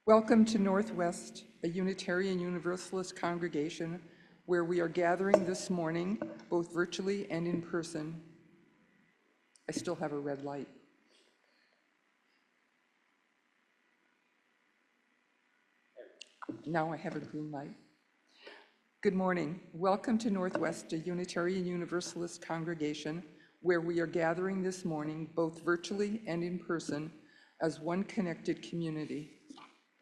Welcome to Northwest, a Unitarian Universalist congregation where we are gathering this morning, both virtually and in person. I still have a red light. Now I have a green light. Good morning. Welcome to Northwest, a Unitarian Universalist congregation where we are gathering this morning, both virtually and in person, as one connected community.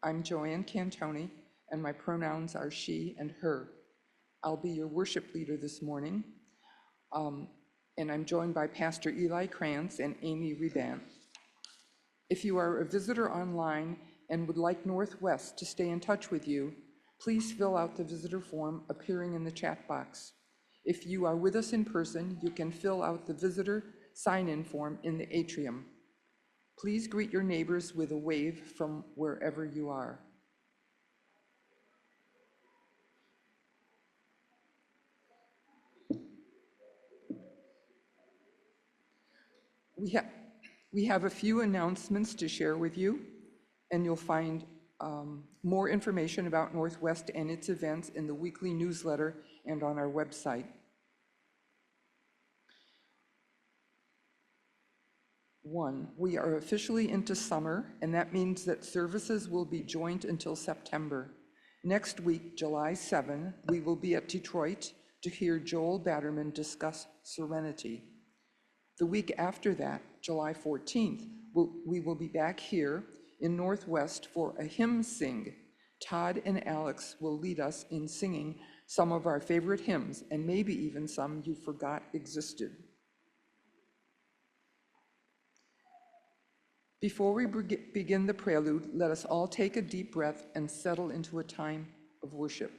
I'm Joanne Cantoni, and my pronouns are she and her. I'll be your worship leader this morning, and I'm joined by Pastor Eli Kranz and Amy Reban. If you are a visitor online and would like Northwest to stay in touch with you, please fill out the visitor form appearing in the chat box. If you are with us in person, you can fill out the visitor sign-in form in the atrium. Please greet your neighbors with a wave from wherever you are. We have a few announcements to share with you, and you'll find more information about Northwest and its events in the weekly newsletter and on our website. 1, we are officially into summer, and that means that services will be joint until September. Next week, July 7, we will be at Detroit to hear Joel Batterman discuss serenity. The week after that, July 14th, we will be back here in Northwest for a hymn sing. Todd and Alex will lead us in singing some of our favorite hymns, and maybe even some you forgot existed. Before we begin the prelude, let us all take a deep breath and settle into a time of worship.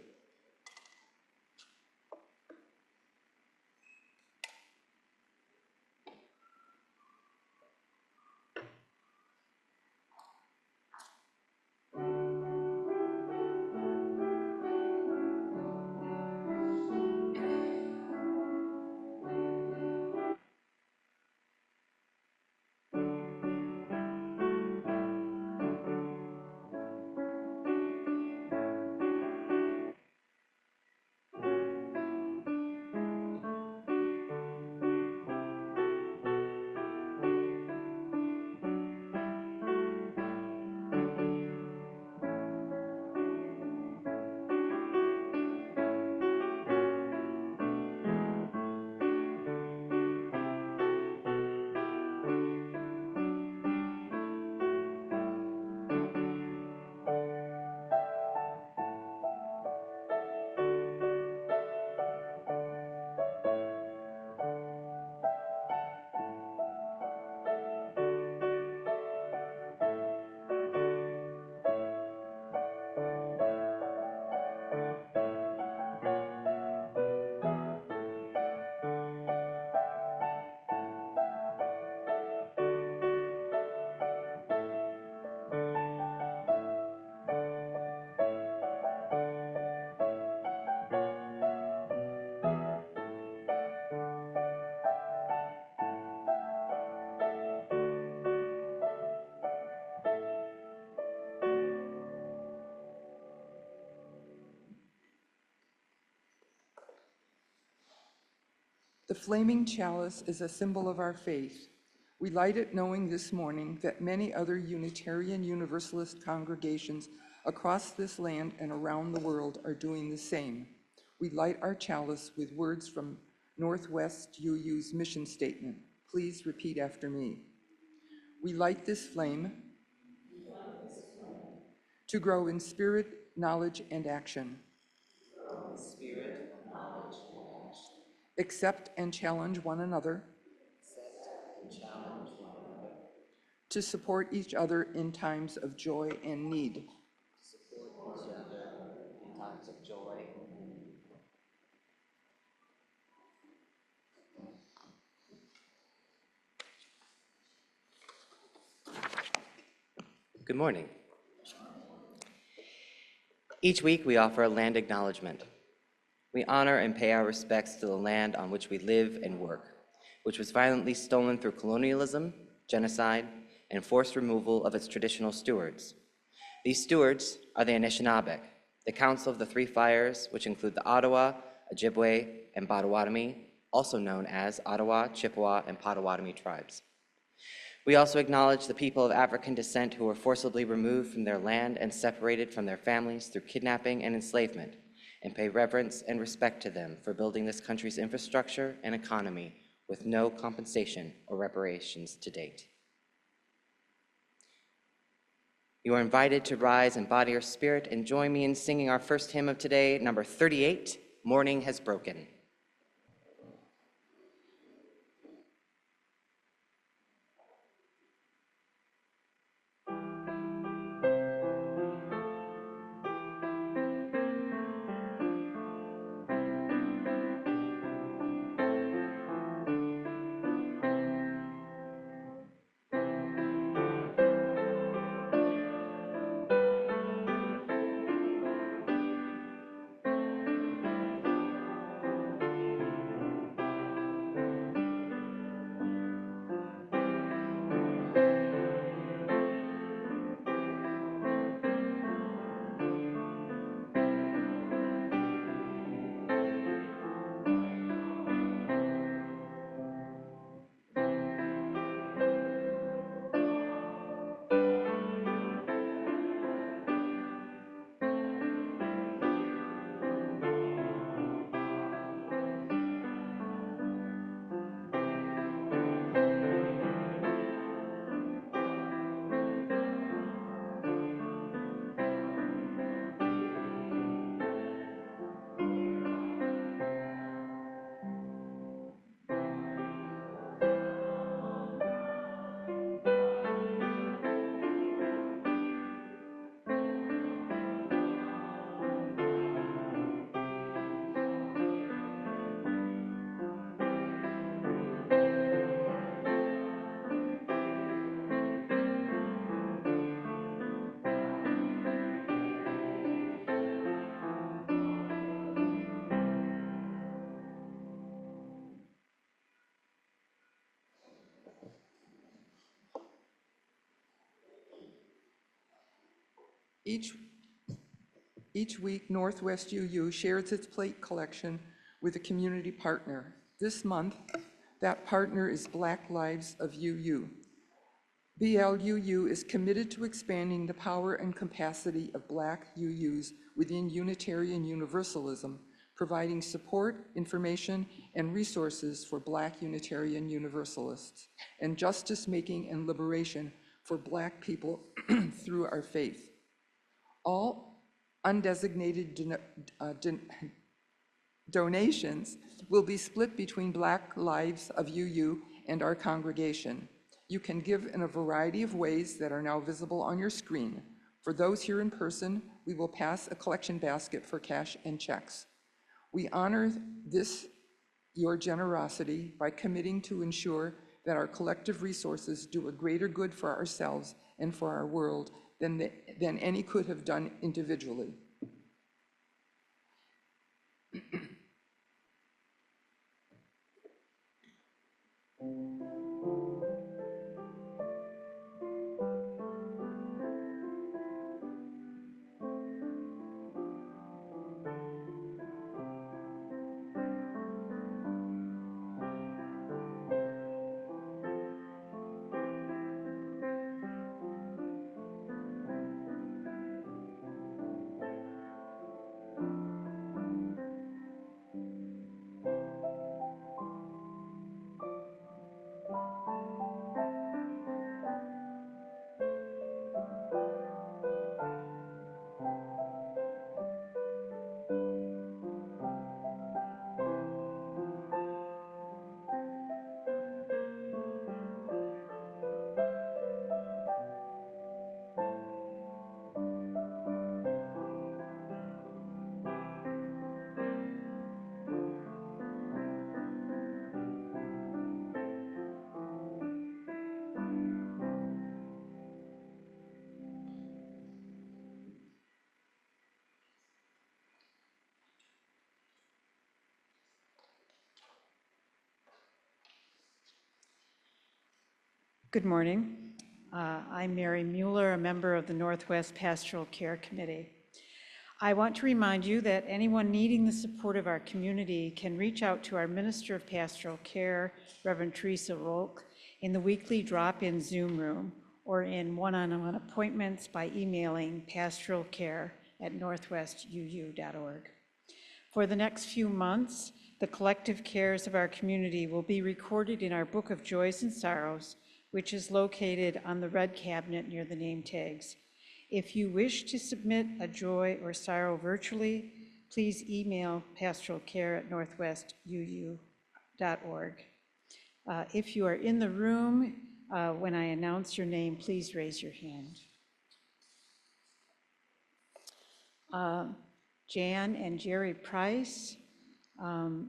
The flaming chalice is a symbol of our faith. We light it knowing this morning that many other Unitarian Universalist congregations across this land and around the world are doing the same. We light our chalice with words from Northwest UU's mission statement. Please repeat after me. We light this flame to grow in spirit, knowledge, and action. Accept and challenge one another. To support each other in times of joy and need. Good morning. Each week we offer a land acknowledgement. We honor and pay our respects to the land on which we live and work, which was violently stolen through colonialism, genocide, and forced removal of its traditional stewards. These stewards are the Anishinaabe, the Council of the Three Fires, which include the Ottawa, Ojibwe, and Potawatomi, also known as Ottawa, Chippewa, and Potawatomi tribes. We also acknowledge the people of African descent who were forcibly removed from their land and separated from their families through kidnapping and enslavement, and pay reverence and respect to them for building this country's infrastructure and economy with no compensation or reparations to date. You are invited to rise and body your spirit and join me in singing our first hymn of today, number 38, Morning Has Broken. Each week, Northwest UU shares its plate collection with a community partner. This month, that partner is Black Lives of UU. BLUU is committed to expanding the power and capacity of Black UUs within Unitarian Universalism, providing support, information, and resources for Black Unitarian Universalists, and justice-making and liberation for Black people through our faith. All undesignated donations will be split between Black Lives of UU and our congregation. You can give in a variety of ways that are now visible on your screen. For those here in person, we will pass a collection basket for cash and checks. We honor your generosity by committing to ensure that our collective resources do a greater good for ourselves and for our world than any could have done individually. Good morning. I'm Mary Mueller, a member of the Northwest Pastoral Care Committee. I want to remind you that anyone needing the support of our community can reach out to our Minister of Pastoral Care, Reverend Teresa Rolk, in the weekly drop-in Zoom room or in one-on-one appointments by emailing pastoralcare@northwestuu.org. For the next few months, the collective cares of our community will be recorded in our Book of Joys and Sorrows, which is located on the red cabinet near the name tags. If you wish to submit a joy or sorrow virtually, please email pastoralcare@northwestuu.org. If you are in the room, when I announce your name, please raise your hand. Jan and Jerry Price are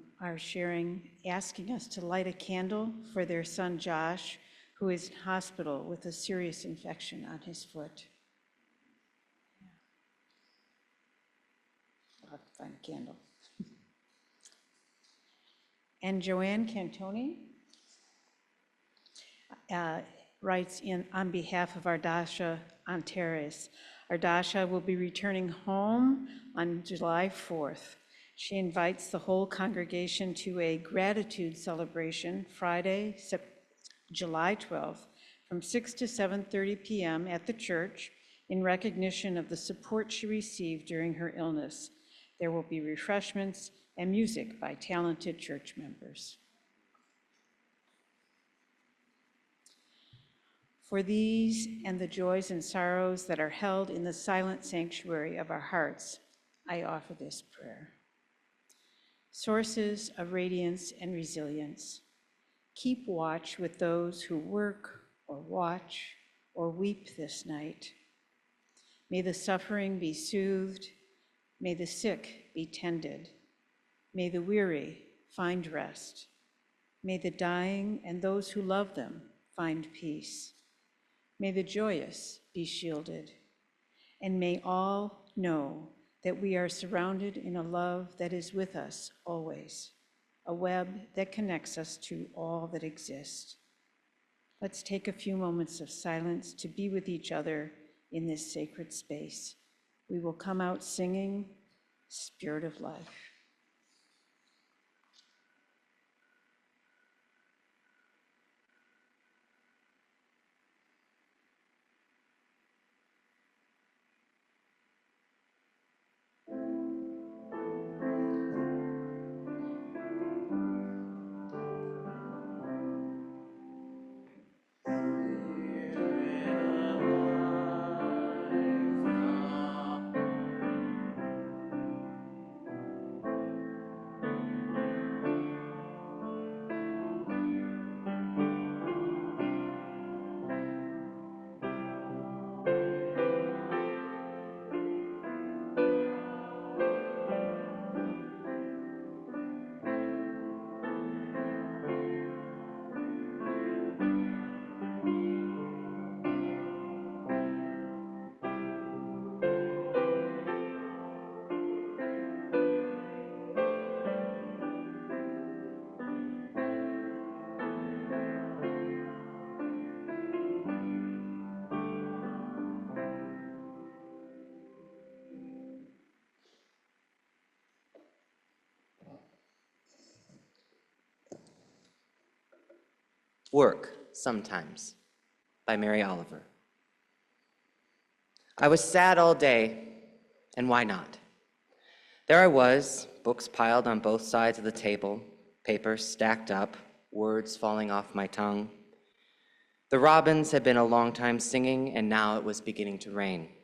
asking us to light a candle for their son Josh, who is in hospital with a serious infection on his foot. I'll have to find a candle. And Joanne Cantoni writes in on behalf of Ardasha Antares. Ardasha will be returning home on July 4th. She invites the whole congregation to a gratitude celebration Friday, July 12th, from 6 to 7:30 p.m. at the church in recognition of the support she received during her illness. There will be refreshments and music by talented church members. For these and the joys and sorrows that are held in the silent sanctuary of our hearts, I offer this prayer. Sources of radiance and resilience, keep watch with those who work or watch or weep this night. May the suffering be soothed. May the sick be tended. May the weary find rest. May the dying and those who love them find peace. May the joyous be shielded. And may all know that we are surrounded in a love that is with us always, a web that connects us to all that exists. Let's take a few moments of silence to be with each other in this sacred space. We will come out singing Spirit of Life. Work Sometimes by Mary Oliver. I was sad all day, and why not? There I was, books piled on both sides of the table, papers stacked up, words falling off my tongue. The robins had been a long time singing, and now it was beginning to rain.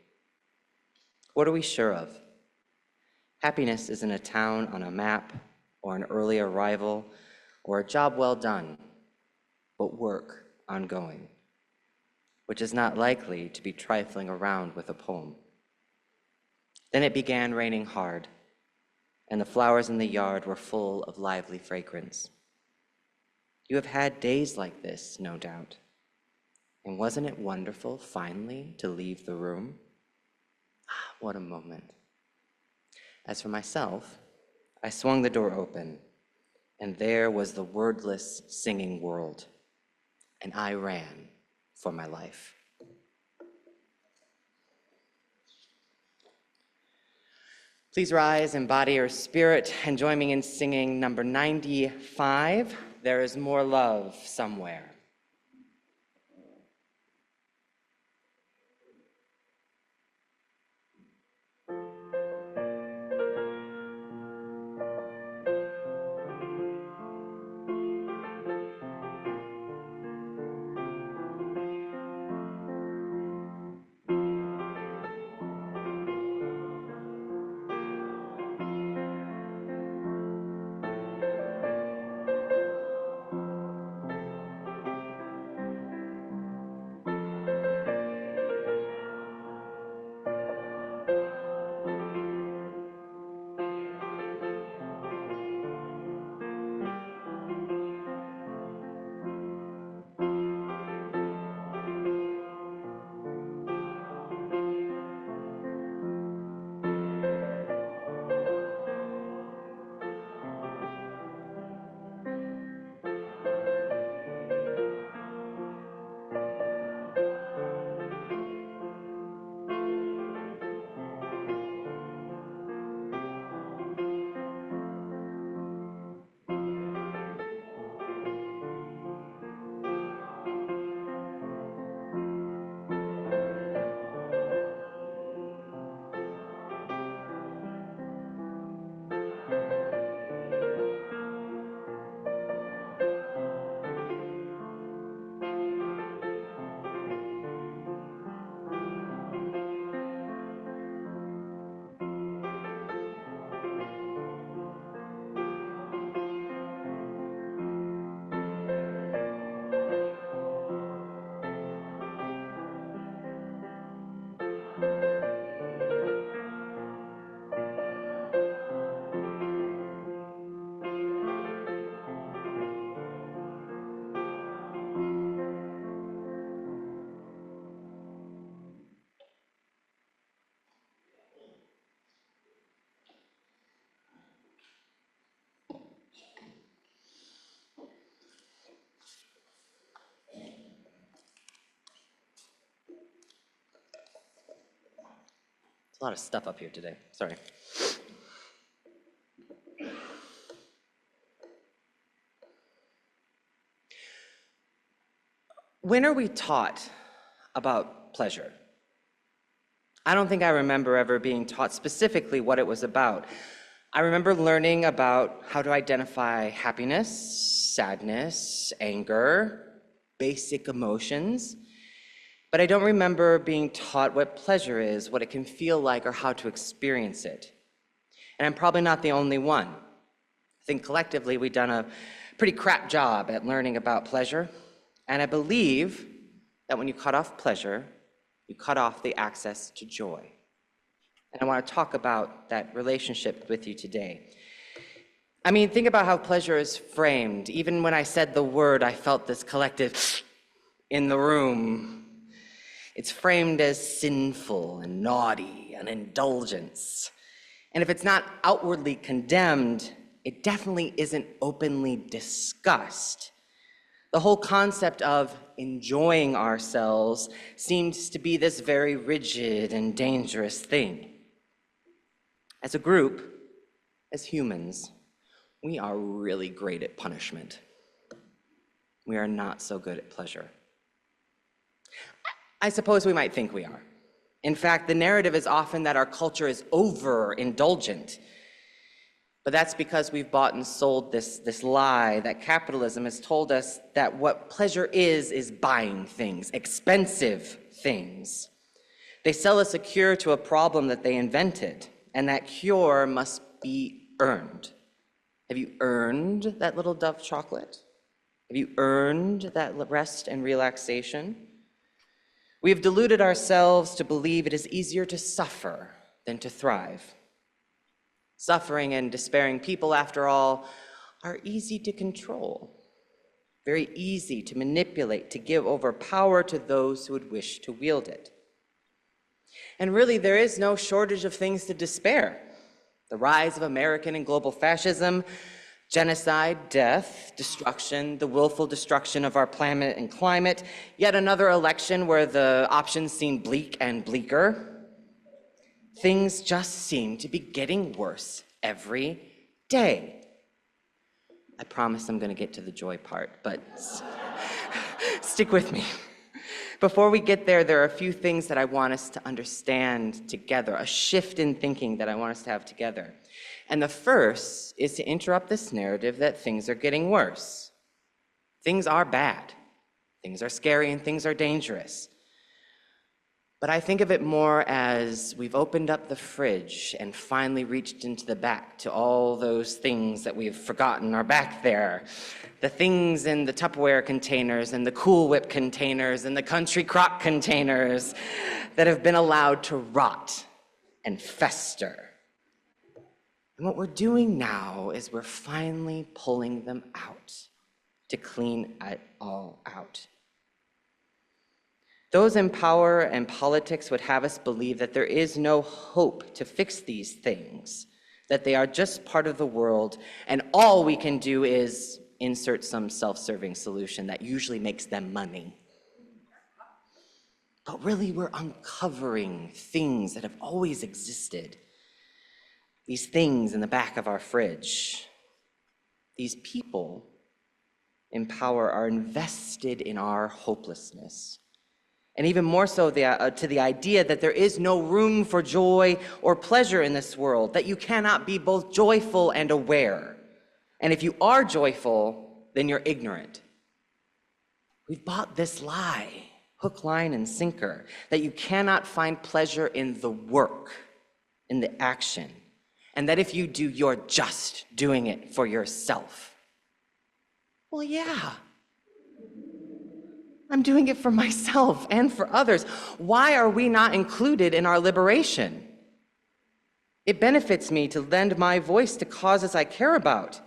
What are we sure of? Happiness isn't a town on a map, or an early arrival, or a job well done, but work ongoing, which is not likely to be trifling around with a poem. Then it began raining hard, and the flowers in the yard were full of lively fragrance. You have had days like this, no doubt. And wasn't it wonderful finally to leave the room? Ah, what a moment. As for myself, I swung the door open, and there was the wordless singing world, and I ran for my life. Please rise in body or spirit and join me in singing number 95, There is More Love Somewhere. A lot of stuff up here today, sorry. When are we taught about pleasure? I don't think I remember ever being taught specifically what it was about. I remember learning about how to identify happiness, sadness, anger, basic emotions, but I don't remember being taught what pleasure is, what it can feel like, or how to experience it. And I'm probably not the only one. I think collectively we've done a pretty crap job at learning about pleasure, and I believe that when you cut off pleasure, you cut off the access to joy. And I want to talk about that relationship with you today. I mean, think about how pleasure is framed. Even when I said the word, I felt this collective in the room. It's framed as sinful and naughty and indulgence. And if it's not outwardly condemned, it definitely isn't openly discussed. The whole concept of enjoying ourselves seems to be this very rigid and dangerous thing. As a group, as humans, we are really great at punishment. We are not so good at pleasure. I suppose we might think we are. In fact, the narrative is often that our culture is overindulgent. But that's because we've bought and sold this lie that capitalism has told us that what pleasure is buying things, expensive things. They sell us a cure to a problem that they invented, and that cure must be earned. Have you earned that little Dove chocolate? Have you earned that rest and relaxation? We have deluded ourselves to believe it is easier to suffer than to thrive. Suffering and despairing people, after all, are easy to control, very easy to manipulate, to give over power to those who would wish to wield it. And really, there is no shortage of things to despair. The rise of American and global fascism, genocide, death, destruction, the willful destruction of our planet and climate, yet another election where the options seem bleak and bleaker. Things just seem to be getting worse every day. I promise I'm going to get to the joy part, but stick with me. Before we get there, there are a few things that I want us to understand together, a shift in thinking that I want us to have together. And the first is to interrupt this narrative that things are getting worse. Things are bad. Things are scary and things are dangerous. But I think of it more as we've opened up the fridge and finally reached into the back to all those things that we've forgotten are back there. The things in the Tupperware containers and the Cool Whip containers and the Country Crock containers that have been allowed to rot and fester. And what we're doing now is we're finally pulling them out to clean it all out. Those in power and politics would have us believe that there is no hope to fix these things, that they are just part of the world, and all we can do is insert some self-serving solution that usually makes them money. But really, we're uncovering things that have always existed. These things in the back of our fridge. These people in power are invested in our hopelessness. And even more so to the idea that there is no room for joy or pleasure in this world, that you cannot be both joyful and aware. And if you are joyful, then you're ignorant. We've bought this lie, hook, line, and sinker, that you cannot find pleasure in the work, in the action, and that if you do, you're just doing it for yourself. Well, yeah. I'm doing it for myself and for others. Why are we not included in our liberation? It benefits me to lend my voice to causes I care about.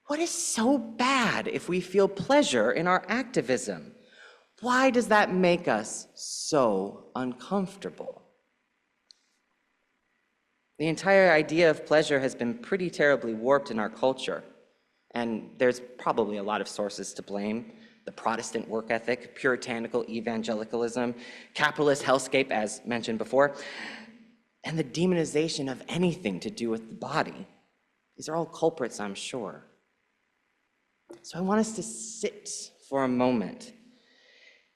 What is so bad if we feel pleasure in our activism? Why does that make us so uncomfortable? The entire idea of pleasure has been pretty terribly warped in our culture, and there's probably a lot of sources to blame. The Protestant work ethic, puritanical evangelicalism, capitalist hellscape, as mentioned before, and the demonization of anything to do with the body. These are all culprits, I'm sure. So I want us to sit for a moment.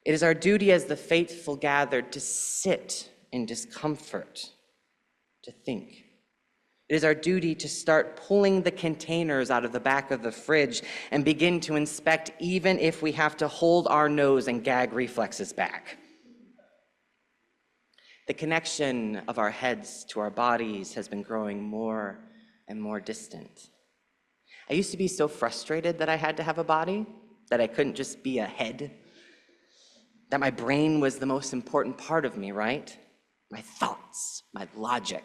It is our duty as the faithful gathered to sit in discomfort, to think. It is our duty to start pulling the containers out of the back of the fridge and begin to inspect, even if we have to hold our nose and gag reflexes back. The connection of our heads to our bodies has been growing more and more distant. I used to be so frustrated that I had to have a body, that I couldn't just be a head, that my brain was the most important part of me, right? My thoughts, my logic.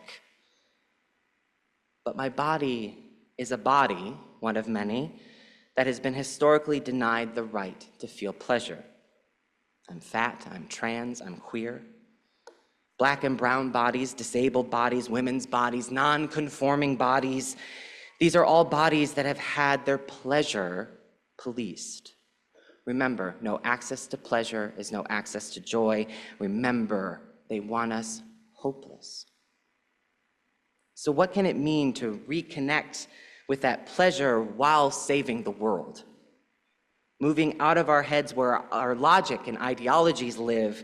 But my body is a body, one of many, that has been historically denied the right to feel pleasure. I'm fat, I'm trans, I'm queer. Black and brown bodies, disabled bodies, women's bodies, non-conforming bodies. These are all bodies that have had their pleasure policed. Remember, no access to pleasure is no access to joy. Remember, they want us hopeless. So what can it mean to reconnect with that pleasure while saving the world? Moving out of our heads where our logic and ideologies live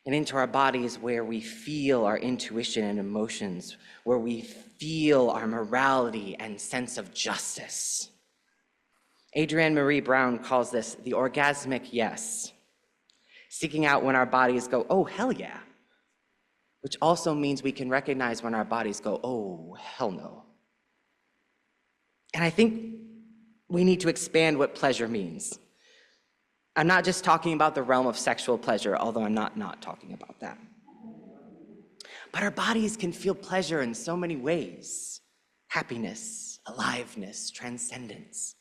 and into our bodies where we feel our intuition and emotions, where we feel our morality and sense of justice. Adrienne Marie Brown calls this the orgasmic yes, seeking out when our bodies go, oh, hell yeah. Which also means we can recognize when our bodies go, oh, hell no. And I think we need to expand what pleasure means. I'm not just talking about the realm of sexual pleasure, although I'm not talking about that. But our bodies can feel pleasure in so many ways. Happiness, aliveness, transcendence.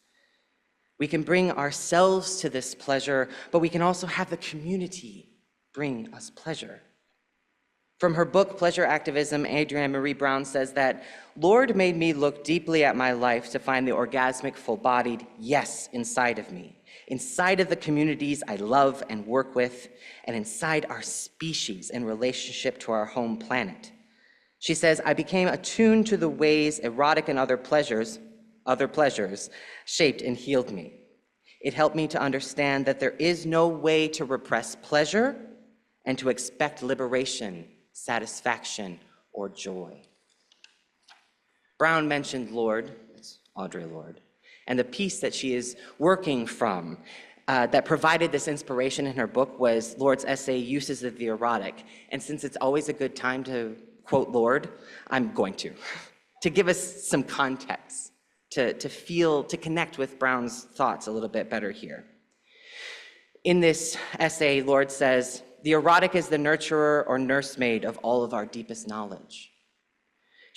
We can bring ourselves to this pleasure, but we can also have the community bring us pleasure. From her book, Pleasure Activism, Adrienne Marie Brown says that, Lord made me look deeply at my life to find the orgasmic, full-bodied yes inside of me, inside of the communities I love and work with, and inside our species in relationship to our home planet. She says, I became attuned to the ways erotic and other pleasures shaped and healed me. It helped me to understand that there is no way to repress pleasure and to expect liberation, satisfaction, or joy. Brown mentioned Lorde, it's Audre Lorde, and the piece that she is working from that provided this inspiration in her book was Lorde's essay, Uses of the Erotic. And since it's always a good time to quote Lorde, I'm going to give us some context, to connect with Brown's thoughts a little bit better here. In this essay, Lorde says, the erotic is the nurturer or nursemaid of all of our deepest knowledge.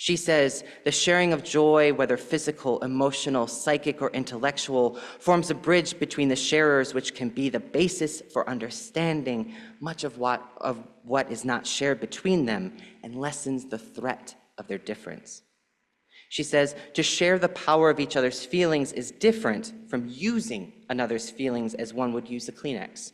She says, the sharing of joy, whether physical, emotional, psychic, or intellectual, forms a bridge between the sharers, which can be the basis for understanding much of what is not shared between them and lessens the threat of their difference. She says, to share the power of each other's feelings is different from using another's feelings as one would use a Kleenex.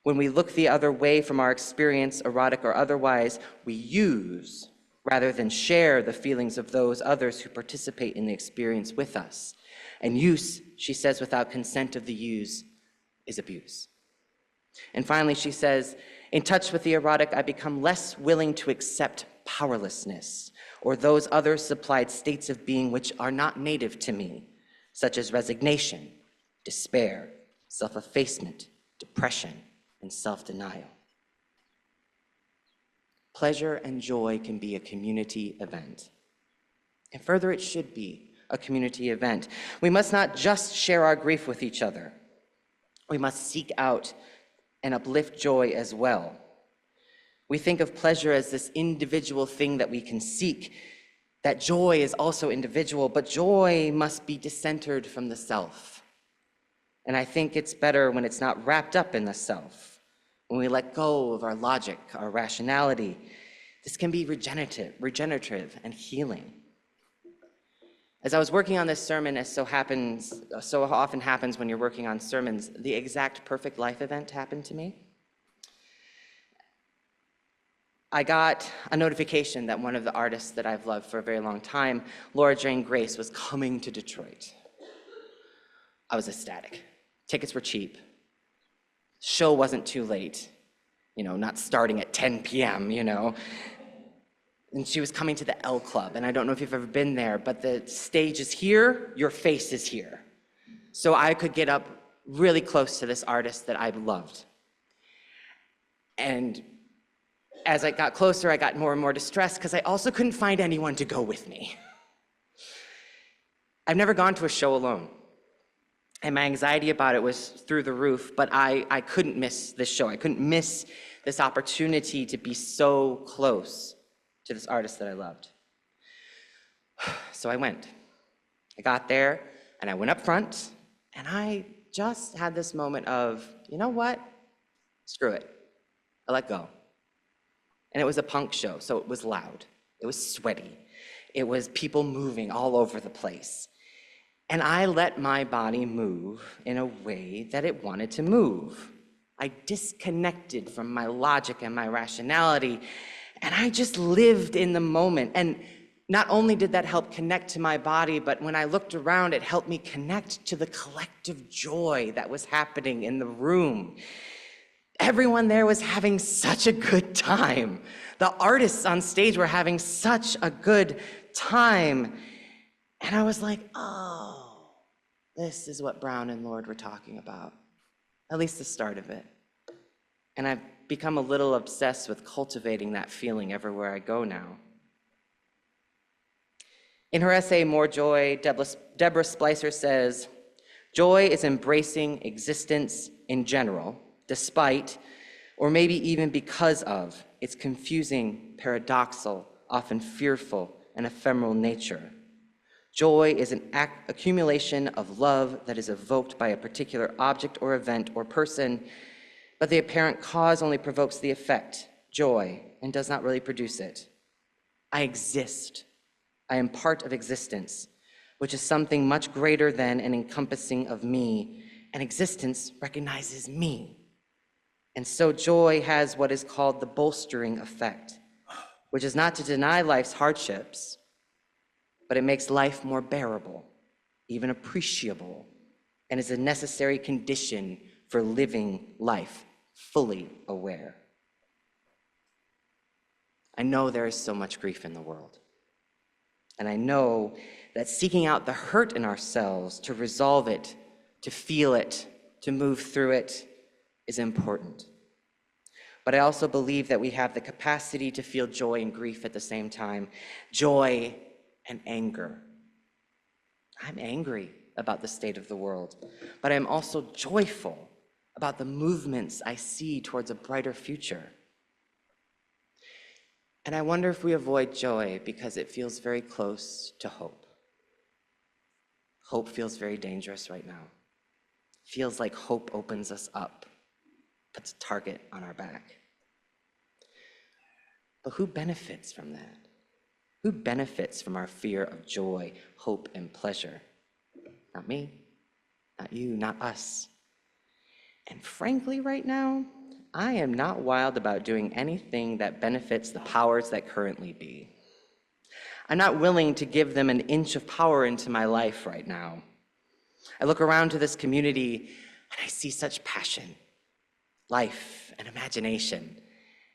When we look the other way from our experience, erotic or otherwise, we use rather than share the feelings of those others who participate in the experience with us. And use, she says, without consent of the used, is abuse. And finally, she says, in touch with the erotic, I become less willing to accept powerlessness or those other supplied states of being which are not native to me, such as resignation, despair, self-effacement, depression, and self-denial. Pleasure and joy can be a community event. And further, it should be a community event. We must not just share our grief with each other. We must seek out and uplift joy as well. We think of pleasure as this individual thing that we can seek, that joy is also individual, but joy must be discentered from the self. And I think it's better when it's not wrapped up in the self, when we let go of our logic, our rationality. This can be regenerative and healing. As I was working on this sermon, as so often happens when you're working on sermons, the exact perfect life event happened to me. I got a notification that one of the artists that I've loved for a very long time, Laura Jane Grace, was coming to Detroit. I was ecstatic. Tickets were cheap. Show wasn't too late, not starting at 10 p.m., And she was coming to the L Club, and I don't know if you've ever been there, but the stage is here, your face is here. So I could get up really close to this artist that I loved. And as I got closer, I got more and more distressed because I also couldn't find anyone to go with me. I've never gone to a show alone, and my anxiety about it was through the roof, but I couldn't miss this show. I couldn't miss this opportunity to be so close to this artist that I loved. So I went. I got there, and I went up front, and I just had this moment of, you know what? Screw it. I let go. And it was a punk show, so it was loud. It was sweaty. It was people moving all over the place. And I let my body move in a way that it wanted to move. I disconnected from my logic and my rationality, and I just lived in the moment. And not only did that help connect to my body, but when I looked around, it helped me connect to the collective joy that was happening in the room. Everyone there was having such a good time. The artists on stage were having such a good time. And I was like, oh, this is what Brown and Lorde were talking about, at least the start of it. And I've become a little obsessed with cultivating that feeling everywhere I go now. In her essay, More Joy, Deborah Splicer says, joy is embracing existence in general, despite, or maybe even because of, its confusing, paradoxical, often fearful, and ephemeral nature. Joy is an accumulation of love that is evoked by a particular object or event or person, but the apparent cause only provokes the effect, joy, and does not really produce it. I exist. I am part of existence, which is something much greater than and encompassing of me, and existence recognizes me. And so joy has what is called the bolstering effect. which is not to deny life's hardships, but it makes life more bearable, even appreciable, and is a necessary condition for living life fully aware. I know there is so much grief in the world, and I know that seeking out the hurt in ourselves to resolve it, to feel it, to move through it is important. But I also believe that we have the capacity to feel joy and grief at the same time, joy and anger. I'm angry about the state of the world, but I'm also joyful about the movements I see towards a brighter future. And I wonder if we avoid joy because it feels very close to hope. Hope feels very dangerous right now. Feels like hope opens us up, puts a target on our back. But who benefits from that? Who benefits from our fear of joy, hope, and pleasure? Not me, not you, not us. And frankly, right now, I am not wild about doing anything that benefits the powers that currently be. I'm not willing to give them an inch of power into my life right now. I look around to this community and I see such passion, life, and imagination.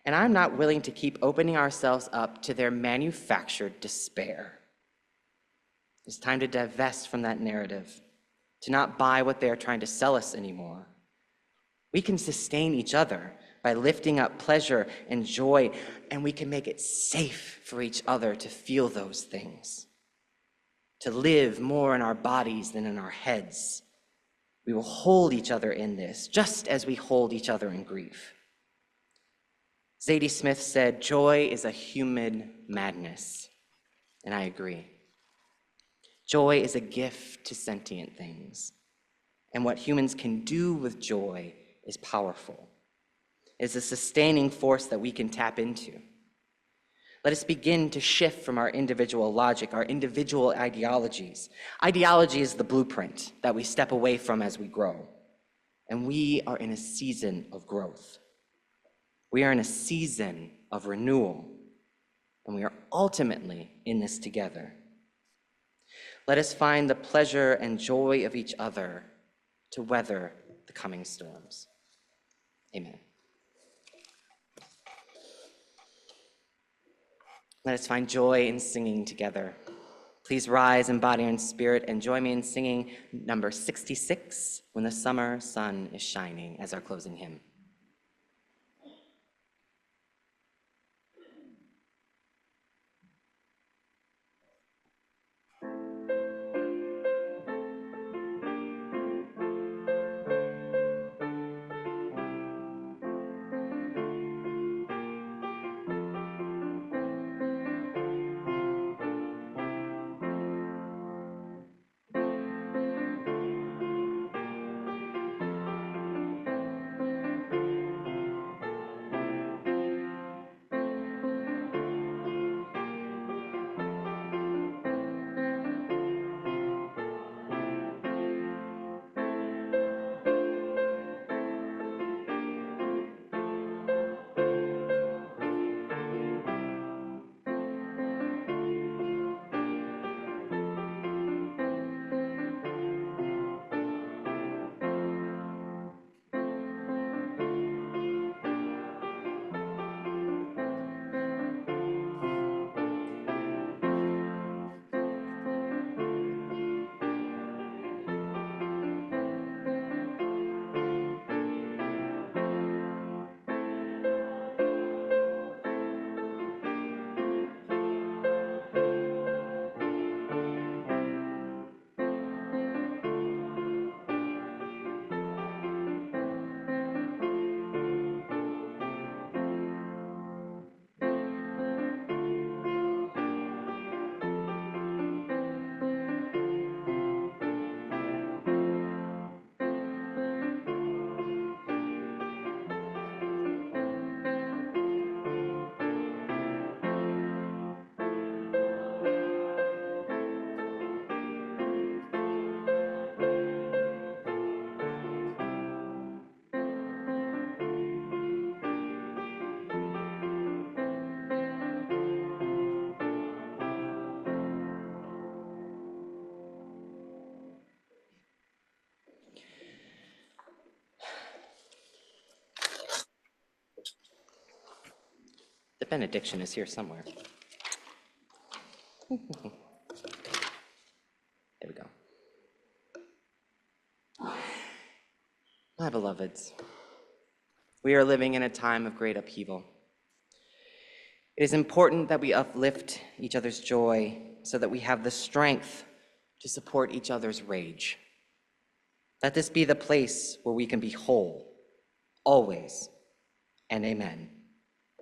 And I'm not willing to keep opening ourselves up to their manufactured despair. It's time to divest from that narrative, to not buy what they are trying to sell us anymore. We can sustain each other by lifting up pleasure and joy, and we can make it safe for each other to feel those things, to live more in our bodies than in our heads. We will hold each other in this, just as we hold each other in grief. Zadie Smith said, "Joy is a human madness," and I agree. Joy is a gift to sentient things, and what humans can do with joy is powerful. It is a sustaining force that we can tap into. Let us begin to shift from our individual logic, our individual ideologies. Ideology is the blueprint that we step away from as we grow, and we are in a season of growth. We are in a season of renewal, and we are ultimately in this together. Let us find the pleasure and joy of each other to weather the coming storms. Amen. Let us find joy in singing together. Please rise in body and spirit and join me in singing number 66, "When the Summer Sun is Shining," as our closing hymn. The benediction is here somewhere. There we go. My beloveds, we are living in a time of great upheaval. It is important that we uplift each other's joy so that we have the strength to support each other's rage. Let this be the place where we can be whole, always, and amen.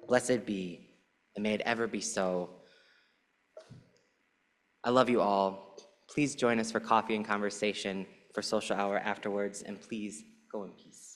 Blessed be, and may it ever be so. I love you all. Please join us for coffee and conversation for social hour afterwards, and please go in peace.